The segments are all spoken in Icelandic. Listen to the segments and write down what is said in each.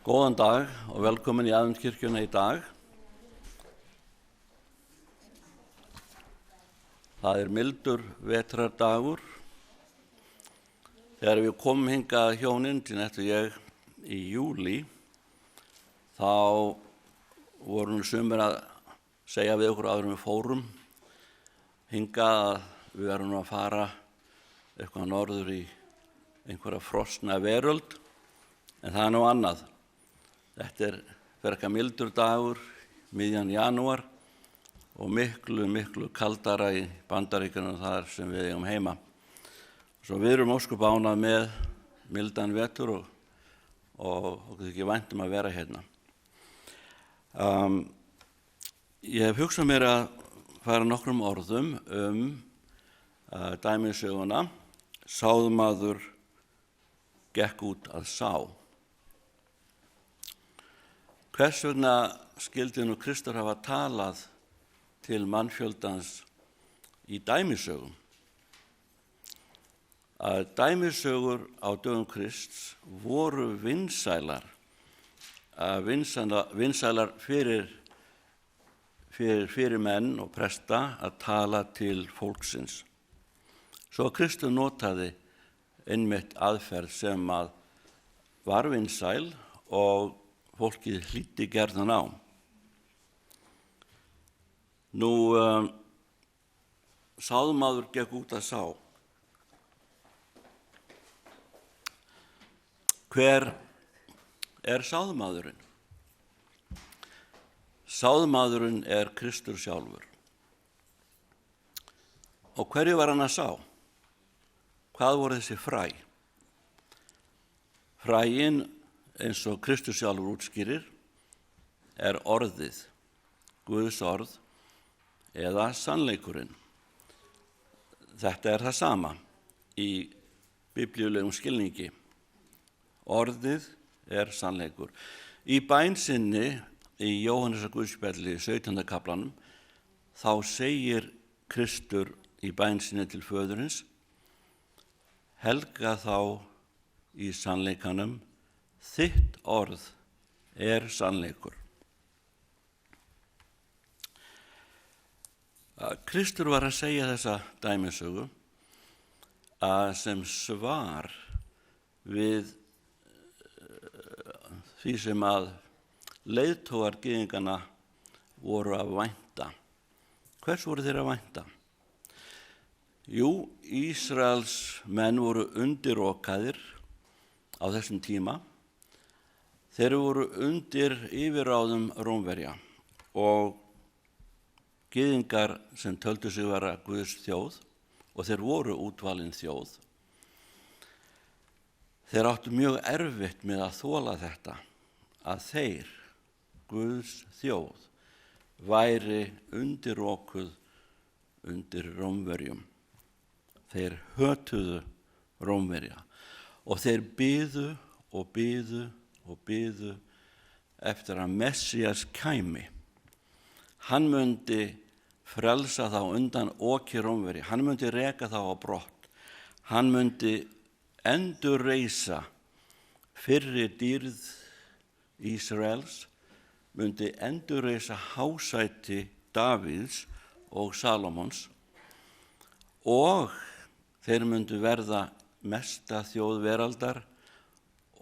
Góðan dag og velkomin í Aðventskirkjuna í dag. Það er mildur vetrardagur. Þegar við komum hingað hjónin, Tinette og ég, í júlí, þá voru sumir að segja við okkur áður en við fórum hingað að við verðum að fara eitthvað norður í einhverja frosna veröld, en það er nú annað. Þetta er frekar mildur dagur, miðjan janúar og miklu kaldara í Bandaríkjunum þar sem við eigum heima. Svo við erum ósköp ánað með mildan vetur og okkur ekki vænt að vera hérna. Ég hef hugsað mér að fara nokkrum orðum dæmisöguna Sáðmaður gekk út að sá. Hvers vegna skyldi nú Kristur hafa talað til mannfjöldans í dæmisögum? Að dæmisögur á dögum Krists voru vinsælar fyrir menn og presta að tala til fólksins. Svo Kristur notaði einmitt aðferð sem að var vinsæl og fólkið hlýddi gjarnan á. Sáðmaður gekk út að sá. Hver er sáðmaðurinn? Sáðmaðurinn er Kristur sjálfur. Og hverju var hann að sá? Hvað voru þessi fræ? Fræin, eins og Kristur sjálfur útskýrir, er orðið, Guðs orð eða sannleikurinn. Þetta er það sama í biblíulegum skilningi. Orðið er sannleikur. Í bæn sinni í Jóhannesar Guðspjalli 17. kaflanum þá segir Kristur í bæn sinni til föðurins: helga þá í sannleikanum, þitt orð er sannleikur. Kristur var að segja þessa dæmisögu sem svar við því sem að leiðtogar gyðinganna voru að vænta. Hvers voru þeir að vænta? Jú, Ísraels menn voru undirokaðir á þessum tíma. Þeir voru undir yfirráðum Rómverja og gyðingar sem töldu sig vera Guðs þjóð, og þeir voru útvalin þjóð. Þeir áttu mjög erfitt með að þola þetta, að þeir, Guðs þjóð, væri undirokuð undir Rómverjum. Þeir hötuðu Rómverja og þeir biðu eftir að Messías kæmi. Hann myndi frelsa þá undan oki Rómverja. Hann myndi reka þá á brott. Hann myndi endurreisa fyrri dýrð Ísraels, myndi endurreisa hásæti Davíðs og Salómons, og þeir myndu verða mesta þjóð veraldar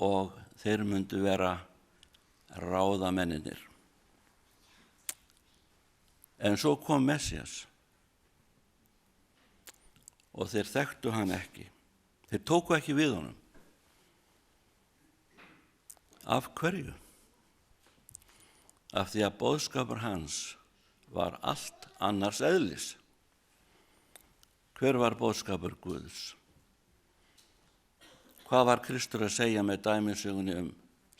og þeir myndu vera ráðamennirnir. En svo kom Messías og þeir þekktu hann ekki. Þeir tóku ekki við honum. Af hverju? Af því að boðskapur hans var allt annars eðlis. Hver var boðskapur Guðs? Hvað var Kristur að segja með dæmisögunni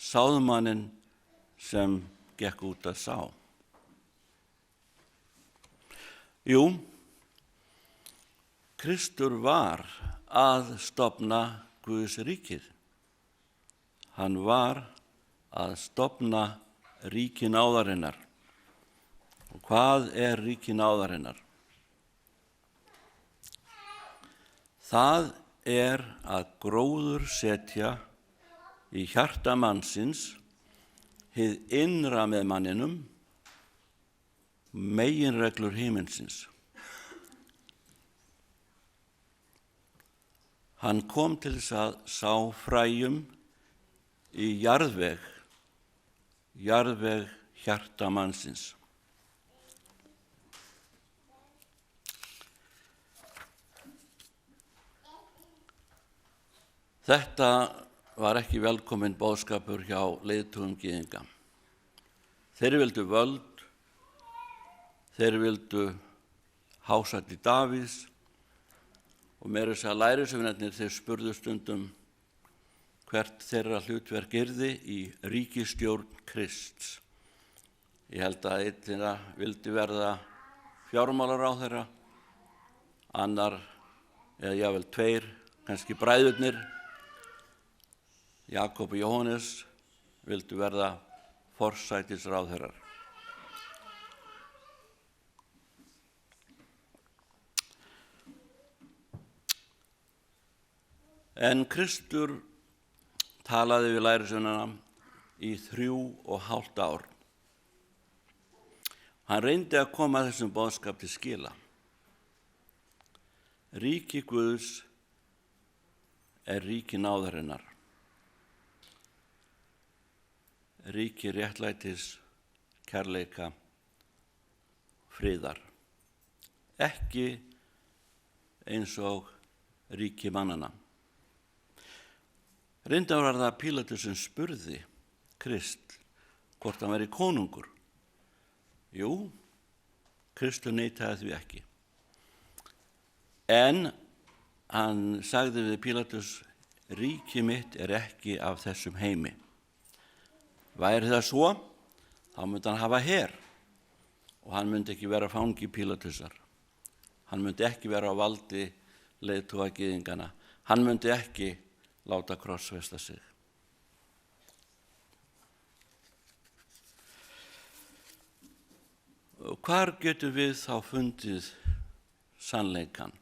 sáðmanninn sem gekk út að sá? Jú, Kristur var að stofna Guðs ríkið. Hann var að stofna ríki náðarinnar. Og hvað er ríki náðarinnar? Það er að gróður setja í hjarta mannsins hið innra með manninum, meginreglur himinsins. Hann kom til þess að sá fræjum í jarðveg hjarta mannsins. Þetta var ekki velkominn boðskapur hjá leiðtogum gyðinga. Þeir vildu völd, þeir vildu hásæti Davíðs og meira þess að lærisveinarnir þeir spurðu stundum hvert þeirra hlutverk yrði í ríkisstjórn Krists. Ég held að einn þeirra vildi verða fjármálaráðherra, annar eða jafnvel tveir, kannski bræðurnir, Jakob og Jóhannes, vildu verða forsætisráðherrar. En Kristur talaði við lærisveinana í 3,5 ár. Hann reyndi að koma þessum boðskap til skila. Ríki Guðs er ríki náðarinnar. Ríki réttlætis, kærleika, friðar. Ekki eins og ríki mannanna. Reyndar var það Pílatus sem spurði Krist hvort hann væri konungur. Jú, Kristur neitaði því ekki. En hann sagði við Pílatus, ríki mitt er ekki af þessum heimi. Væri það svo, þá myndi hann hafa her og hann myndi ekki vera fangi Pílatusar. Hann myndi ekki vera á valdi leiðtoga gyðingana. Hann myndi ekki láta krossfesta sig. Hvar getum við þá fundið sannleikann?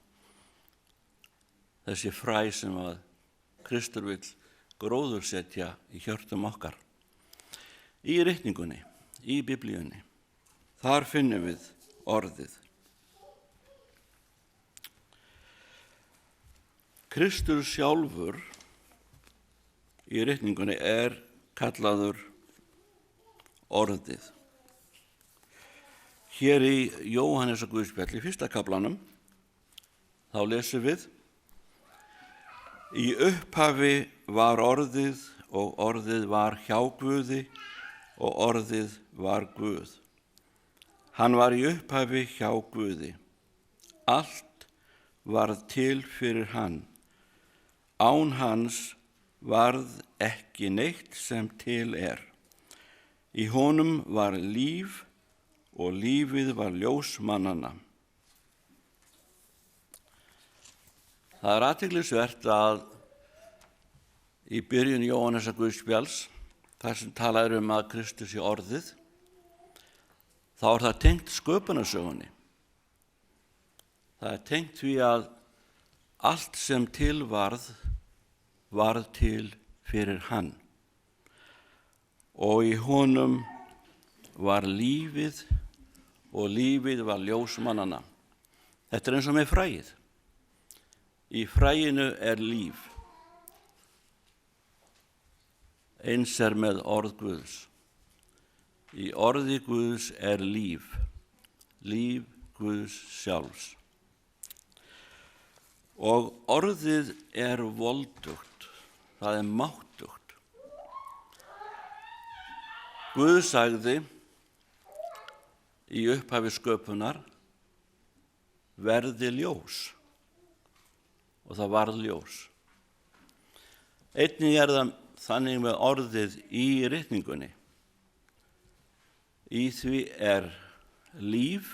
Þessi fræ sem að Kristur vill gróðursetja í hjörtum okkar. Í ritningunni, í Biblíunni, þar finnum við orðið. Kristur sjálfur í ritningunni er kallaður orðið. Hér í Jóhannesar Guðspjalli, 1. kaflanum, þá lesum við: Í upphafi var orðið og orðið var hjá Guði og orðið var Guð. Hann var í upphafi hjá Guði. Allt varð til fyrir hann. Án hans varð ekki neitt sem til er. Í honum var líf og lífið var ljós mannanna. Það er athyglisvert að í byrjun Jóhannesar Guðspjalls, þar sem talað að Kristus sé orðið, þá er það tengt sköpunarsögunni. Það er tengt því að allt sem til varð til fyrir hann. Og í honum var lífið og lífið var ljós mannanna. Þetta er eins og með fræið. Í fræinu er líf. Eins er með orð Guðs. Í orði Guðs er líf, líf Guðs sjálfs. Og orðið er voldugt, það er máttugt. Guð sagði í upphafi sköpunar, verði ljós, og það varð ljós. Einnig er það þannig með orðið í ritningunni. Í því er líf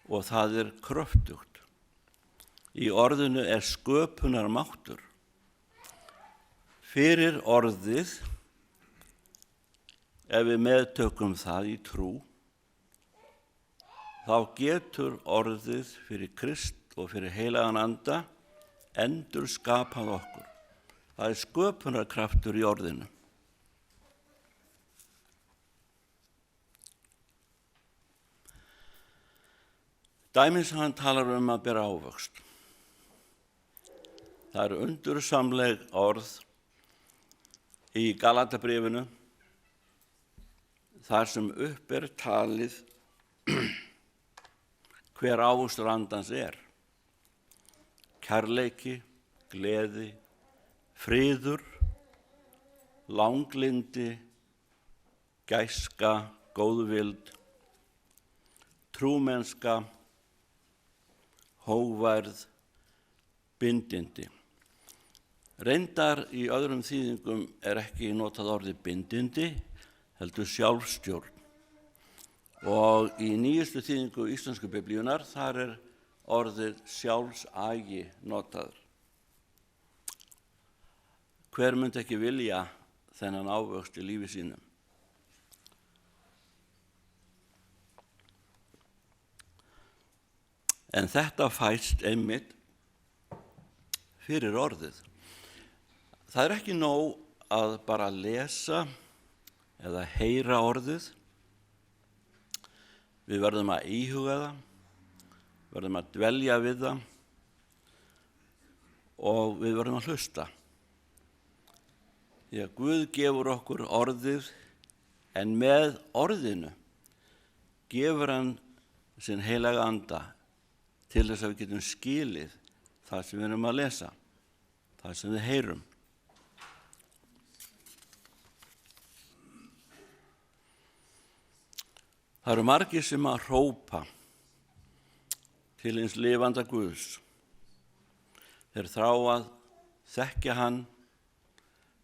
og það er kröftugt. Í orðinu er sköpunarmáttur. Fyrir orðið, ef við meðtökum það í trú, þá getur orðið fyrir Krist og fyrir heilagan anda endurskapað okkur. Það er sköpunarkraftur í orðinu. Dæmis hann talar að bera ávöxt. Það eru undursamleg orð í Galatabréfinu þar sem upp talið hver ávöxtur andans kærleiki, gleði, friður, langlindi, gæska, góðvild, trúmennska, hógværð, bindindi. Reyndar í öðrum þýðingum ekki notað orðið bindindi, heldur sjálfstjórn. Og í nýjustu þýðingu íslensku biblíunar þar orðið sjálfsagi notaður. Hver myndi ekki vilja þennan ávöxt í lífi sínum? En þetta fæst einmitt fyrir orðið. Það ekki nóg að bara lesa eða heyra orðið. Við verðum að íhuga það, verðum að dvelja við það og við verðum að hlusta. Því að Guð gefur okkur orðið, en með orðinu gefur hann sinn heilaga anda til þess að við getum skilið það sem við erum að lesa, það sem við heyrum. Það eru margir sem að hrópa til hins lifanda Guðs. Þeir þrá að þekkja hann,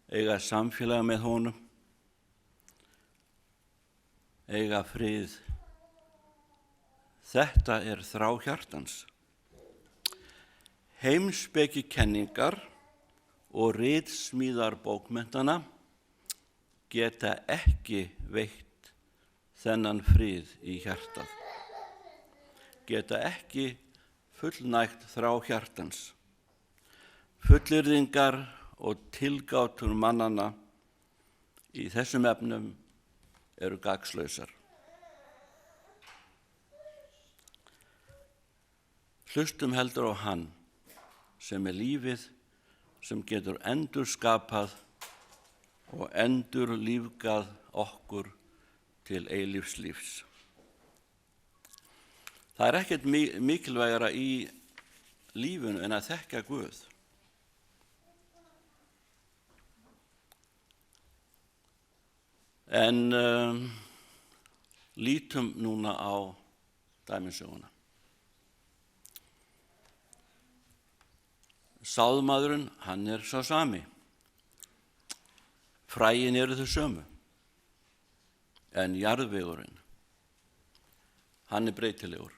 eiga samfélag með honum, eiga frið. Þetta þrá hjartans. Heimspekikenningar og ritsmíðar bókmenntana geta ekki veitt þennan frið í hjartað. Geta ekki fullnægt þrá hjartans. Fullyrðingar og tilgátur mannanna í þessum efnum eru gagnslausar. Hlustum heldur á hann sem lífið, sem getur endurskapað og endurlífgað okkur til eilífs lífs. Það ekkert mikilvægara í lífinu en að þekkja Guð. En lítum núna á dæmisöguna. Sáðmaðurinn, hann sá sami. Fræin þau sömu. En jarðvegurinn, hann breytilegur.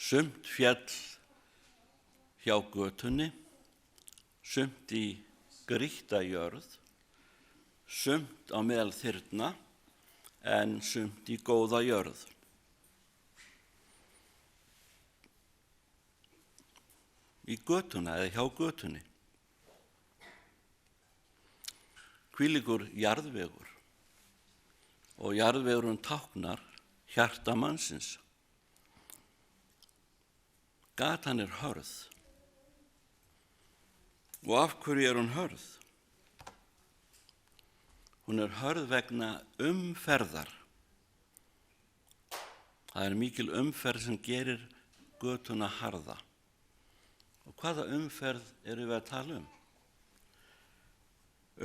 Sumt fjall hjá götunni, sumt í grýtta jörð, sumt á meðal þyrna, en sumt í góða jörð. Í götuna eða hjá götunni. Hvílíkur jarðvegur, og jarðvegurinn táknar hjarta mannsins. Gatan hörð. Og af hverju hún hörð? Hún hörð vegna umferðar. Það mikil umferð sem gerir götuna harða. Og hvaða umferð við að tala um?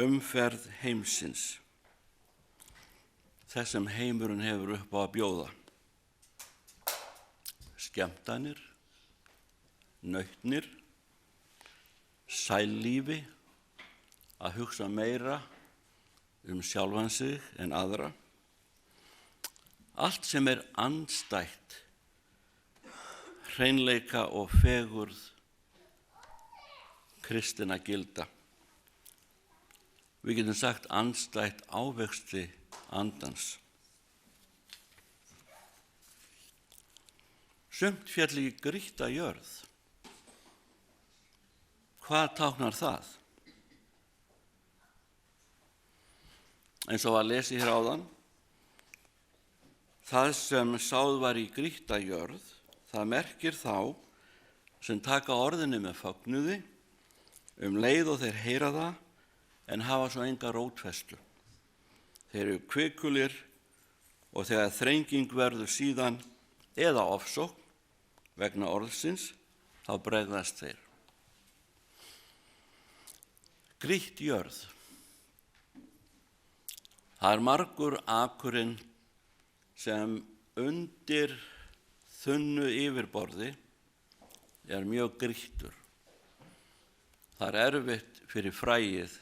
Umferð heimsins, þess sem heimurinn hefur upp á að bjóða. Skemmtanir, nautnir, sællífi, að hugsa meira sjálfan sig en aðra. Allt sem andstætt hreinleika og fegurð kristinna gilda. Við getum sagt andstætt ávexti andans. Sumt fjall í grýtta jörð. Hvað táknar það? Eins og að lesi hér áðan, Það sem sáð var í grýtta jörð, það merkir þá sem taka orðinu með fögnuði, leið og þeir heyra það, en hafa svo enga rótfestu. Þeir eru kvikulir og þegar þrenging verður síðan eða ofsókn vegna orðsins, þá bregðast þeir. Grýtt jörð. Það er margur akurinn sem undir þunnu yfirborði er mjög grýttur. Það er erfitt fyrir fræið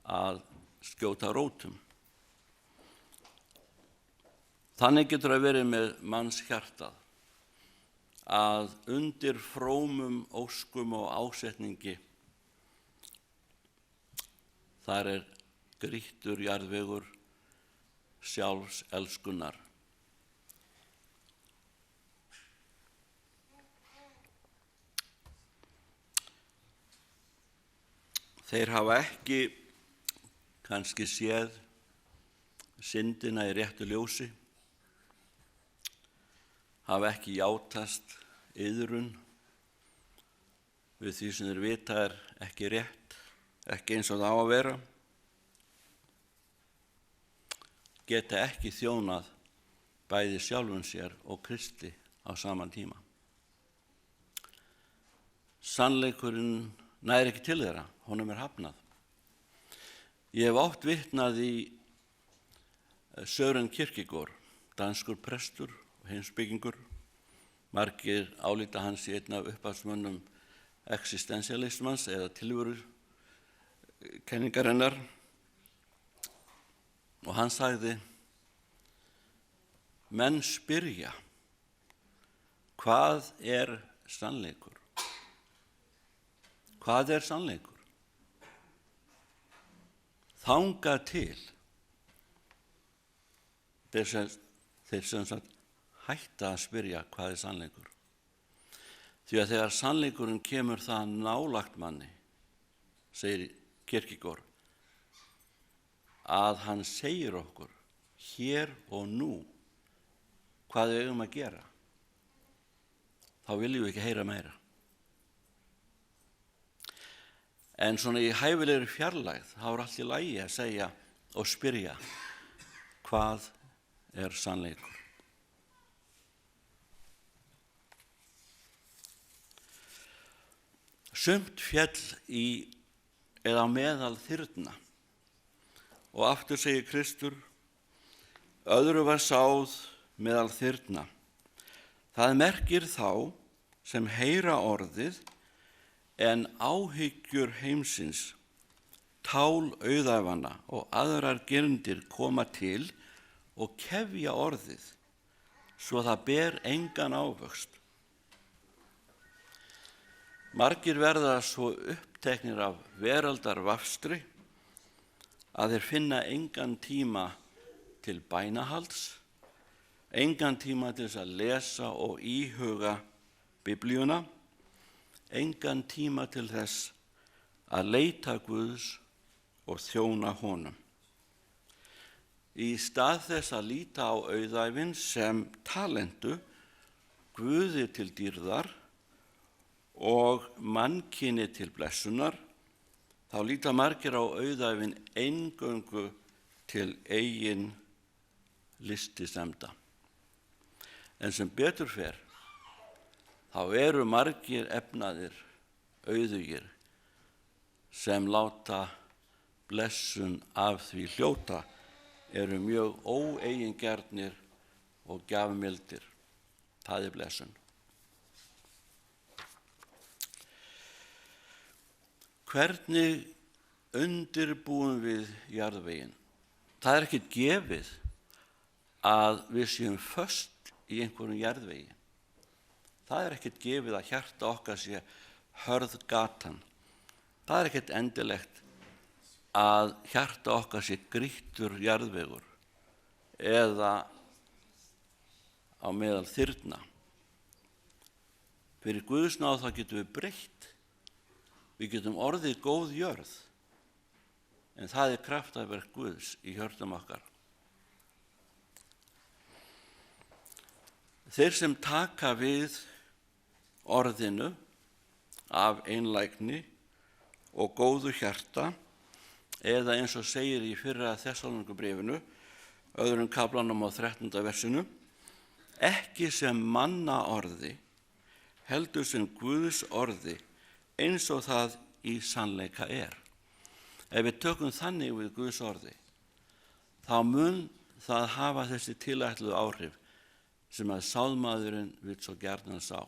að skjóta rótum. Þannig getur það verið með manns hjartað, að undir frómum óskum og ásetningi þar er grýttur jarðvegur sjálfs elskunnar. Þeir hafa ekki kannski séð syndina í réttu ljósi, hafa ekki játast iðrun við því sem þeir vita er ekki rétt, ekki eins og það á að vera, geta ekki þjónað bæði sjálfum sér og Kristi á saman tíma. Sannleikurinn nær ekki til þeirra, honum er hafnað. Ég hef oft vitnað í Søren Kierkegaard, danskur prestur og heimspekingur. Margir álíta hans í einn af upphafsmönnum existentialismans eða tilveru kenningarinnar. Og hann sagði, menn spyrja, hvað er sannleikur? Hvað er sannleikur? Þangað til þeir sem sagt hætta að spyrja hvað er sannleikur. Því að þegar sannleikurinn kemur það nálægt manni, segir Kierkegaard, að hann segir okkur hér og nú hvað við eigum að gera, þá viljum við ekki heyra meira. En svona í hæfilegri fjarlægð, þá er allt í lagi að segja og spyrja, hvað er sannleikur? Sumt féll í eða meðal þyrna og aftur segir Kristur, öðru var sáð meðal þyrna. Það merkir þá sem heyra orðið en áhyggjur heimsins, tál auðæfanna og aðrar gerndir koma til og kefja orðið, svo það ber engan ávöxt. Margir verða svo uppteknir af veraldarvafstri að þeir finna engan tíma til bænahalds, engan tíma til þess að lesa og íhuga Biblíuna, engan tíma til þess að leita Guðs og þjóna honum. Í stað þess að líta á auðæfin sem talentu, Guði til dýrðar og mannkyni til blessunar, þá líta margir á auðæfin eingöngu til eigin listisemda. En sem betur fer, þá eru margir efnaðir auðugir sem láta blessun af því hljóta, eru mjög óeigingjarnir og gjafmildir. Það er blessun. Hvernig undirbúum við jarðveginn? Það er ekkert gefið að við séum föst í einhverjum jarðvegi. Það er ekkert gefið að hjarta okkar sé hörð gatan. Það er ekkert endilegt að hjarta okkar sé grýttur jarðvegur eða á meðal þyrna. Fyrir Guðs náð þá getum við breytt. Við getum orðið góð jörð, en það er kraftaverk Guðs í hjörtum okkar. Þeir sem taka við orðinu af einlægni og góðu hjarta, eða eins og segir í fyrra Þessalóníkubréfinu, öðrum kaflanum á 13. versinu, ekki sem manna orði, heldur sem Guðs orði, eins og það í sannleika er. Ef við tökum þannig við Guðs orði, þá mun það hafa þessi tilætluðu áhrif sem að sálmaðurinn vill svo gjarnan sá.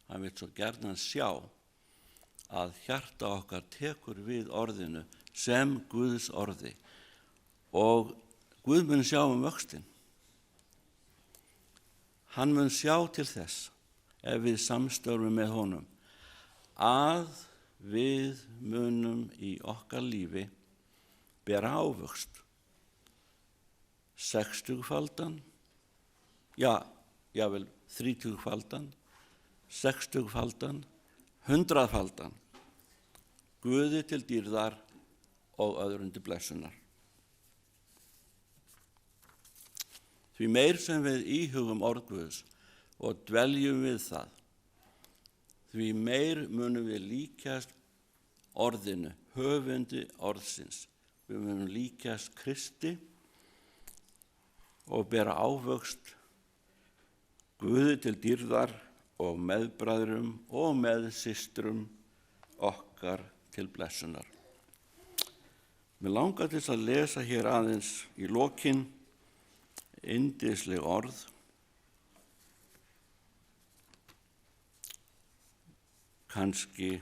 Hann vill svo gjarnan sjá að hjarta okkar tekur við orðinu sem Guðs orði og Guð mun sjá vöxtinn. Hann mun sjá til þess, ef við samstörfum með honum, að við munum í okkar lífi bera ávöxt. 60-faldan, jável 30-faldan, 60-faldan, 100-faldan, Guði til dýrðar og öðrum til blessunar. Því meir sem við íhugum orð Guðs og dveljum við það, því meir munum við líkjast orðinu, höfundi orðsins. Við munum líkjast Kristi og bera ávöxt Guði til dýrðar og meðbræðrum og meðsystrum okkar til blessunar. Mér langar til að lesa hér aðeins í lokin yndisleg orð. Kannski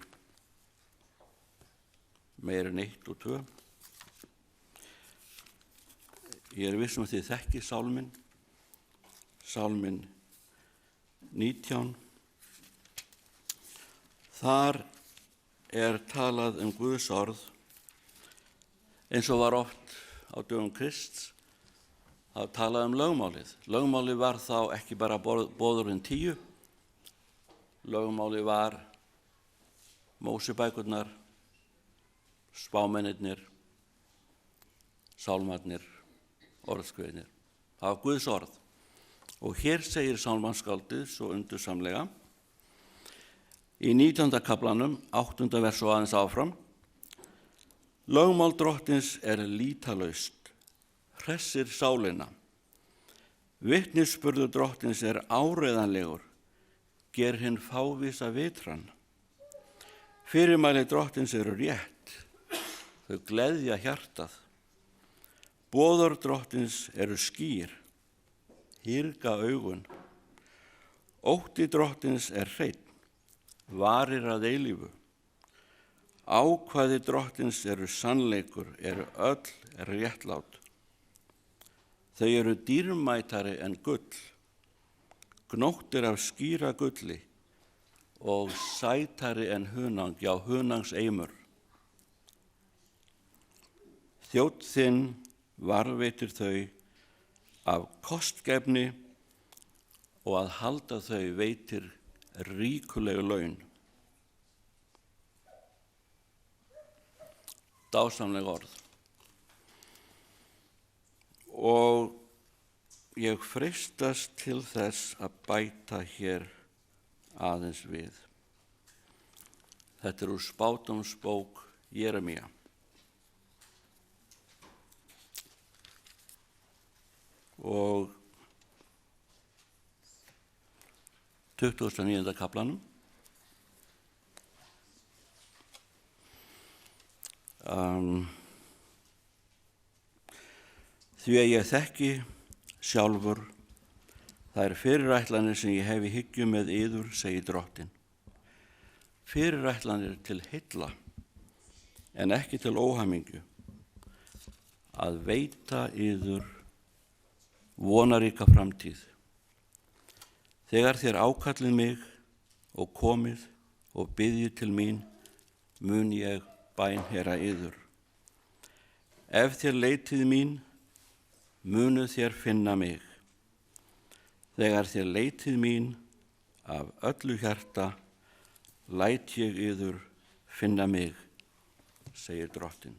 meira en 1 og 2. Ég viss að þið þekki sálminn, sálminn 19. Þar er talað Guðs orð eins og var oft á dögum Krists. Það talaði lögmálið. Lögmálið var þá ekki bara boðorðin 10. Lögmálið var Mósebækurnar, spámennirnir, sálmarnir, orðskveðnir. Það var Guðs orð. Og hér segir sálmaskáldið svo undursamlega í 19. kaflanum, 8. vers og aðeins áfram: Lögmál drottins er lítalaust, hressir sálina. Vitnisburður drottins er áreiðanlegur, ger hinn fávísa vitran. Fyrirmæli drottins eru rétt, þau gleðja hjartað. Boðorð drottins eru skýr, hýrga augun. Ótti drottins er hreinn, varir að eilífu. Ákvæði drottins eru sannleikur, eru öll réttlát. Þau eru dýrmætari en gull, gnóttir af skýra gulli og sætari en hunang, já hunangs eimur. Þjónn þinn varveitir þau af kostgæfni og að halda þau veitir ríkulegu laun. Dásamleg orð. Og ég freistast til þess að bæta hér aðeins við. Þetta er úr spádómsbók Jeremía. Og 29. kaflanum. Því að ég þekki sjálfur þær fyrirætlanir sem ég hef í hyggju með yður, segir drottinn. Fyrirætlanir til heilla en ekki til óhamingju, að veita yður vonaríka framtíð. Þegar þér ákallið mig og komið og biðjið til mín, mun ég bænheyra yður. Ef þér leitið mín, munuð þér finna mig. Þegar þér leitið mín af öllu hjarta, læt ég yður finna mig, segir drottinn.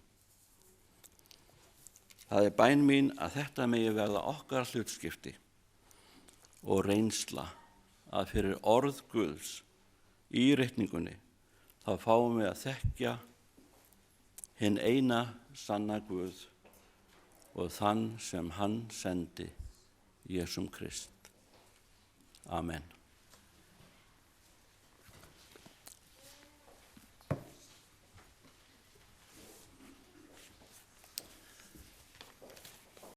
Það er bæn mín að þetta megi verða okkar hlutskipti og reynsla að fyrir orð Guðs í ritningunni þá fáum við að þekkja hinn eina sanna Guð og þann sem hann sendi, Jesúm Krist. Amen.